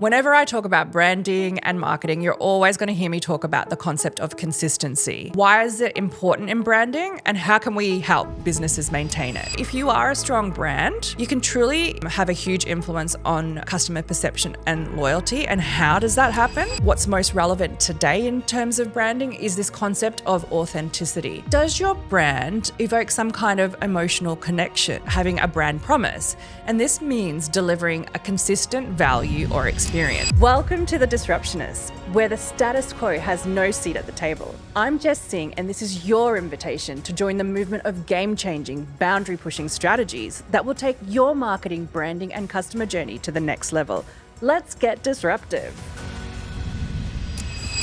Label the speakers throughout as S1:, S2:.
S1: Whenever I talk about branding and marketing, you're always going to hear me talk about the concept of consistency. Why is it important in branding and how can we help businesses maintain it? If you are a strong brand, you can truly have a huge influence on customer perception and loyalty. And how does that happen? What's most relevant today in terms of branding is this concept of authenticity. Does your brand evoke some kind of emotional connection, having a brand promise? And this means delivering a consistent value or experience. Welcome to The Disruptionists, where the status quo has no seat at the table. I'm Jess Singh, and this is your invitation to join the movement of game-changing, boundary-pushing strategies that will take your marketing, branding, and customer journey to the next level. Let's get disruptive.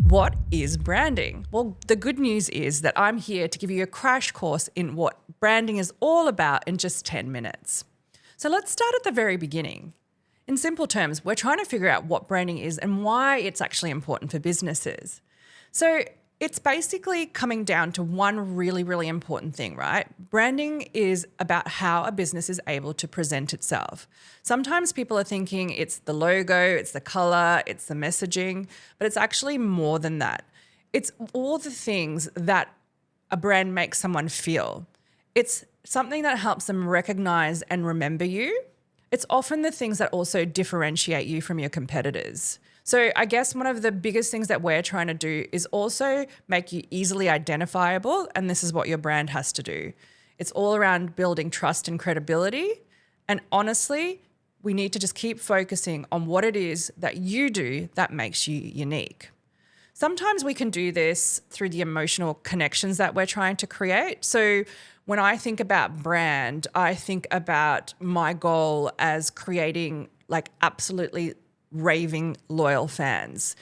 S1: What is branding? Well, the good news is that I'm here to give you a crash course in what branding is all about in just 10 minutes. So let's start at the very beginning. In simple terms, we're trying to figure out what branding is and why it's actually important for businesses. So it's basically coming down to one really, really important thing, right? Branding is about how a business is able to present itself. Sometimes people are thinking it's the logo, it's the color, it's the messaging, but it's actually more than that. It's all the things that a brand makes someone feel. It's something that helps them recognize and remember you. It's often the things that also differentiate you from your competitors. So I guess one of the biggest things that we're trying to do is also make you easily identifiable, and this is what your brand has to do. It's all around building trust and credibility, and honestly, we need to just keep focusing on what it is that you do that makes you unique. Sometimes we can do this through the emotional connections that we're trying to create. So when I think about brand, I think about my goal as creating like absolutely raving loyal fans.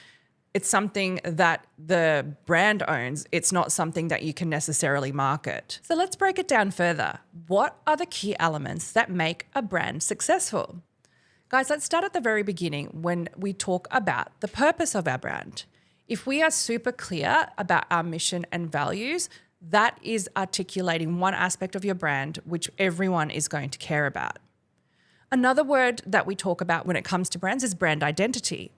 S1: It's something that the brand owns. It's not something that you can necessarily market. So let's break it down further. What are the key elements that make a brand successful? Guys, let's start at the very beginning when we talk about the purpose of our brand. If we are super clear about our mission and values, that is articulating one aspect of your brand which everyone is going to care about. Another word that we talk about when it comes to brands is brand identity.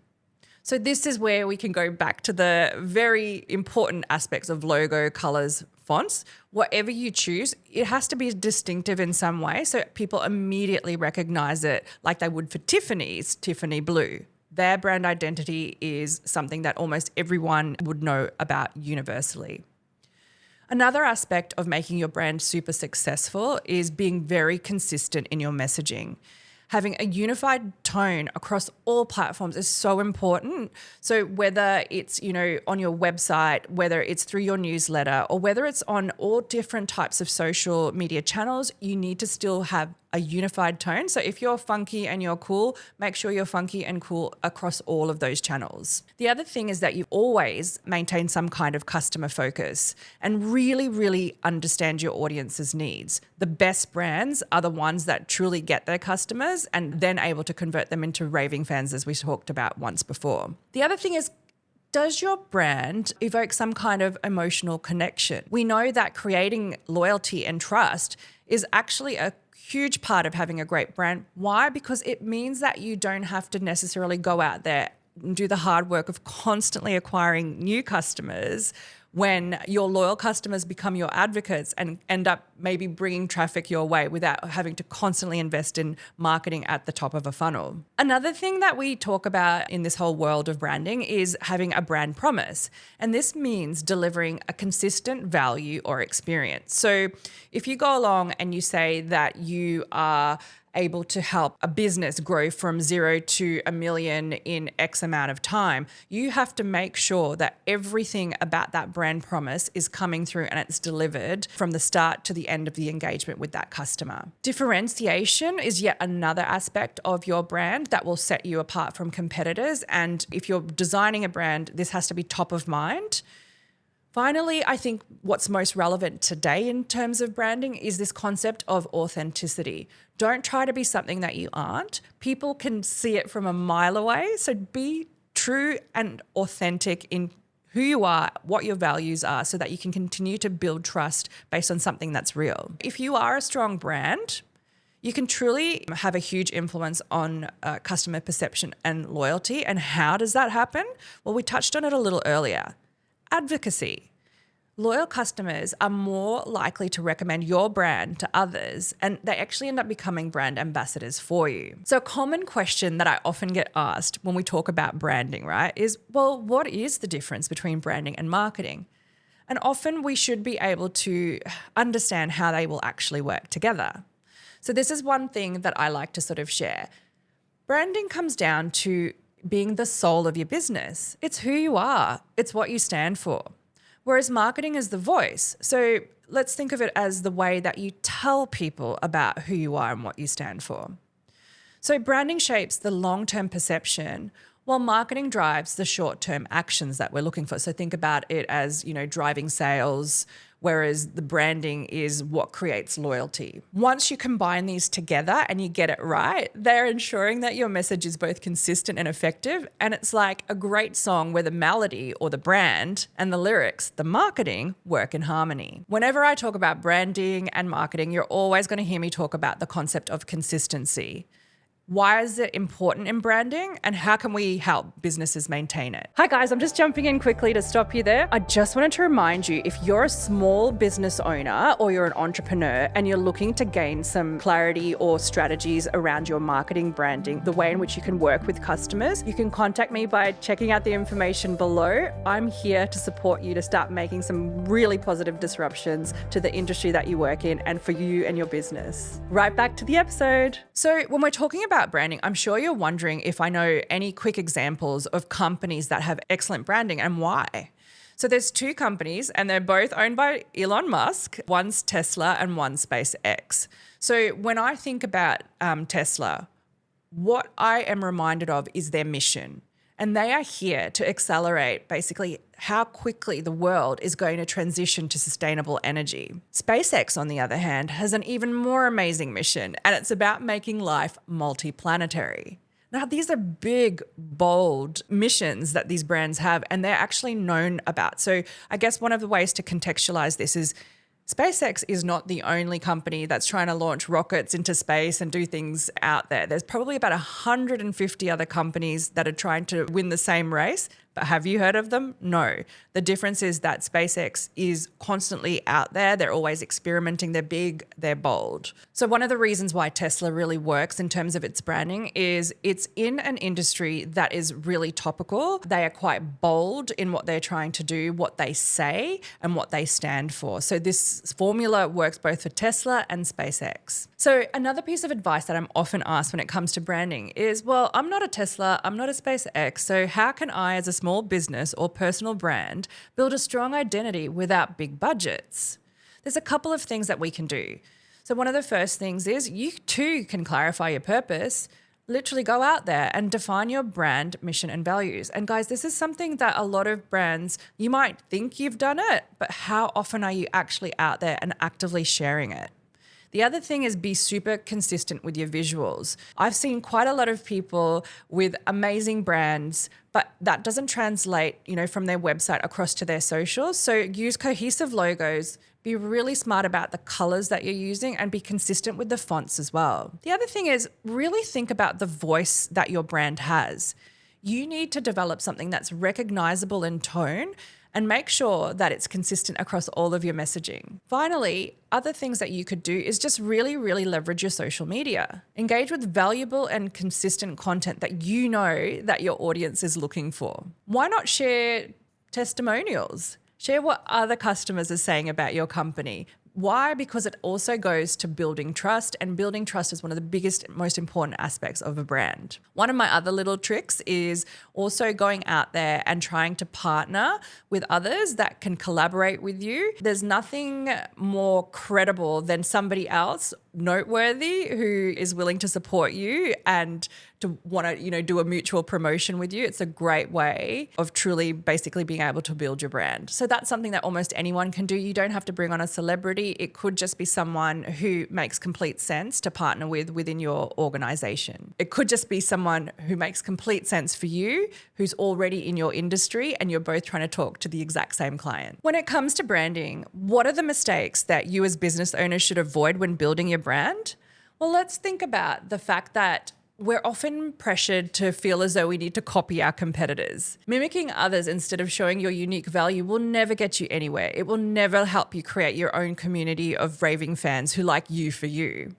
S1: So this is where we can go back to the very important aspects of logo, colors, fonts. Whatever you choose, it has to be distinctive in some way so people immediately recognize it like they would for Tiffany's Tiffany Blue. Their brand identity is something that almost everyone would know about universally. Another aspect of making your brand super successful is being very consistent in your messaging. Having a unified tone across all platforms is so important. So whether it's, on your website, whether it's through your newsletter, or whether it's on all different types of social media channels, you need to still have a unified tone. So if you're funky and you're cool, make sure you're funky and cool across all of those channels. The other thing is that you always maintain some kind of customer focus and really, really understand your audience's needs. The best brands are the ones that truly get their customers and then able to convert them into raving fans, as we talked about once before. The other thing is, does your brand evoke some kind of emotional connection? We know that creating loyalty and trust is actually a huge part of having a great brand. Why? Because it means that you don't have to necessarily go out there and do the hard work of constantly acquiring new customers when your loyal customers become your advocates and end up maybe bringing traffic your way without having to constantly invest in marketing at the top of a funnel. Another thing that we talk about in this whole world of branding is having a brand promise. And this means delivering a consistent value or experience. So if you go along and you say that you are able to help a business grow from 0 to 1 million in X amount of time, you have to make sure that everything about that brand promise is coming through and it's delivered from the start to the end of the engagement with that customer. Differentiation is yet another aspect of your brand that will set you apart from competitors. And if you're designing a brand, this has to be top of mind. Finally, I think what's most relevant today in terms of branding is this concept of authenticity. Don't try to be something that you aren't. People can see it from a mile away. So be true and authentic in who you are, what your values are, so that you can continue to build trust based on something that's real. If you are a strong brand, You can truly have a huge influence on customer perception and loyalty. And how does that happen? Well, we touched on it a little earlier. Advocacy. Loyal customers are more likely to recommend your brand to others, and they actually end up becoming brand ambassadors for you. So a common question that I often get asked when we talk about branding, right, is, well, what is the difference between branding and marketing? And often we should be able to understand how they will actually work together. So this is one thing that I like to sort of share. Branding comes down to being the soul of your business. It's who you are. It's what you stand for. Whereas marketing is the voice. So let's think of it as the way that you tell people about who you are and what you stand for. So branding shapes the long-term perception, while marketing drives the short-term actions that we're looking for. So think about it as, driving sales, whereas the branding is what creates loyalty. Once you combine these together and you get it right, they're ensuring that your message is both consistent and effective. And it's like a great song where the melody or the brand and the lyrics, the marketing, work in harmony. Whenever I talk about branding and marketing, you're always going to hear me talk about the concept of consistency. Why is it important in branding, and how can we help businesses maintain it? Hi guys, I'm just jumping in quickly to stop you there. I just wanted to remind you, if you're a small business owner or you're an entrepreneur and you're looking to gain some clarity or strategies around your marketing, branding, the way in which you can work with customers, you can contact me by checking out the information below. I'm here to support you to start making some really positive disruptions to the industry that you work in and for you and your business. Right back to the episode. So when we're talking about branding, I'm sure you're wondering if I know any quick examples of companies that have excellent branding and why. So there's two companies and they're both owned by Elon Musk. One's Tesla and one's SpaceX. So when I think about Tesla, what I am reminded of is their mission. And they are here to accelerate basically how quickly the world is going to transition to sustainable energy. SpaceX, on the other hand, has an even more amazing mission, and it's about making life multiplanetary. Now, these are big, bold missions that these brands have, and they're actually known about. So I guess one of the ways to contextualize this is SpaceX is not the only company that's trying to launch rockets into space and do things out there. There's probably about 150 other companies that are trying to win the same race. But have you heard of them? No. The difference is that SpaceX is constantly out there. They're always experimenting. They're big, they're bold. So one of the reasons why Tesla really works in terms of its branding is it's in an industry that is really topical. They are quite bold in what they're trying to do, what they say, and what they stand for. So this formula works both for Tesla and SpaceX. So another piece of advice that I'm often asked when it comes to branding is, well, I'm not a Tesla, I'm not a SpaceX, so how can I, as a small business or personal brand, build a strong identity without big budgets? There's a couple of things that we can do. So one of the first things is you too can clarify your purpose. Literally go out there and define your brand, mission, and values. And guys, this is something that a lot of brands, you might think you've done it, but how often are you actually out there and actively sharing it? The other thing is be super consistent with your visuals. I've seen quite a lot of people with amazing brands, but that doesn't translate, from their website across to their socials. So use cohesive logos, be really smart about the colors that you're using, and be consistent with the fonts as well. The other thing is really think about the voice that your brand has. You need to develop something that's recognizable in tone and make sure that it's consistent across all of your messaging. Finally, other things that you could do is just really, really leverage your social media. Engage with valuable and consistent content that you know that your audience is looking for. Why not share testimonials? Share what other customers are saying about your company. Why? Because it also goes to building trust, and building trust is one of the biggest, most important aspects of a brand. One of my other little tricks is also going out there and trying to partner with others that can collaborate with you. There's nothing more credible than somebody else noteworthy who is willing to support you and to want to, do a mutual promotion with you. It's a great way of truly basically being able to build your brand. So that's something that almost anyone can do. You don't have to bring on a celebrity. It could just be someone who makes complete sense to partner with within your organization. It could just be someone who makes complete sense for you, who's already in your industry, and you're both trying to talk to the exact same client. When it comes to branding, what are the mistakes that you as business owners should avoid when building your brand? Well, let's think about the fact that we're often pressured to feel as though we need to copy our competitors. Mimicking others instead of showing your unique value will never get you anywhere. It will never help you create your own community of raving fans who like you for you.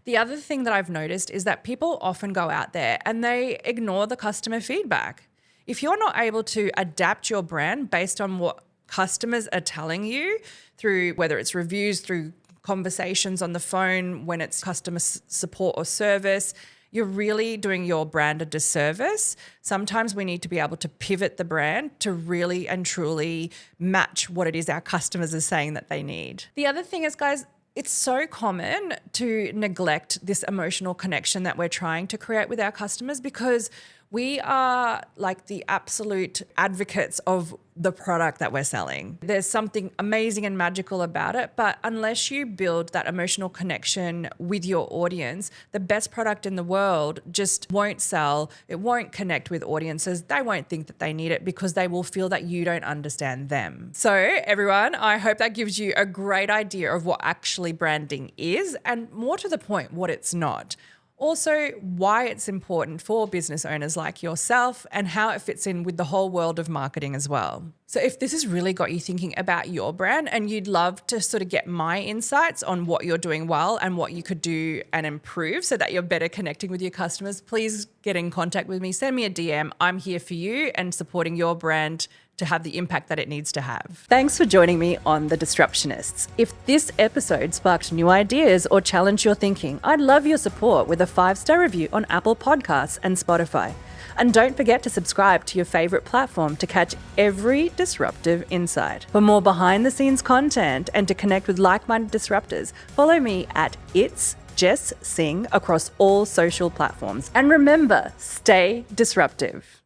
S1: The other thing that I've noticed is that people often go out there and they ignore the customer feedback. If you're not able to adapt your brand based on what customers are telling you through whether it's reviews, through conversations on the phone, when it's customer support or service, you're really doing your brand a disservice. Sometimes we need to be able to pivot the brand to really and truly match what it is our customers are saying that they need. The other thing is, guys, it's so common to neglect this emotional connection that we're trying to create with our customers because we are like the absolute advocates of the product that we're selling. There's something amazing and magical about it, but unless you build that emotional connection with your audience, the best product in the world just won't sell. It won't connect with audiences. They won't think that they need it because they will feel that you don't understand them. So everyone, I hope that gives you a great idea of what actually branding is and more to the point, what it's not. Also, why it's important for business owners like yourself and how it fits in with the whole world of marketing as well. So if this has really got you thinking about your brand and you'd love to sort of get my insights on what you're doing well and what you could do and improve so that you're better connecting with your customers, please get in contact with me. Send me a DM. I'm here for you and supporting your brand to have the impact that it needs to have. Thanks for joining me on The Disruptionists. If this episode sparked new ideas or challenged your thinking, I'd love your support with a 5-star review on Apple Podcasts and Spotify. And don't forget to subscribe to your favorite platform to catch every disruptive insight. For more behind the scenes content and to connect with like-minded disruptors, follow me at It's Jess Singh across all social platforms. And remember, stay disruptive.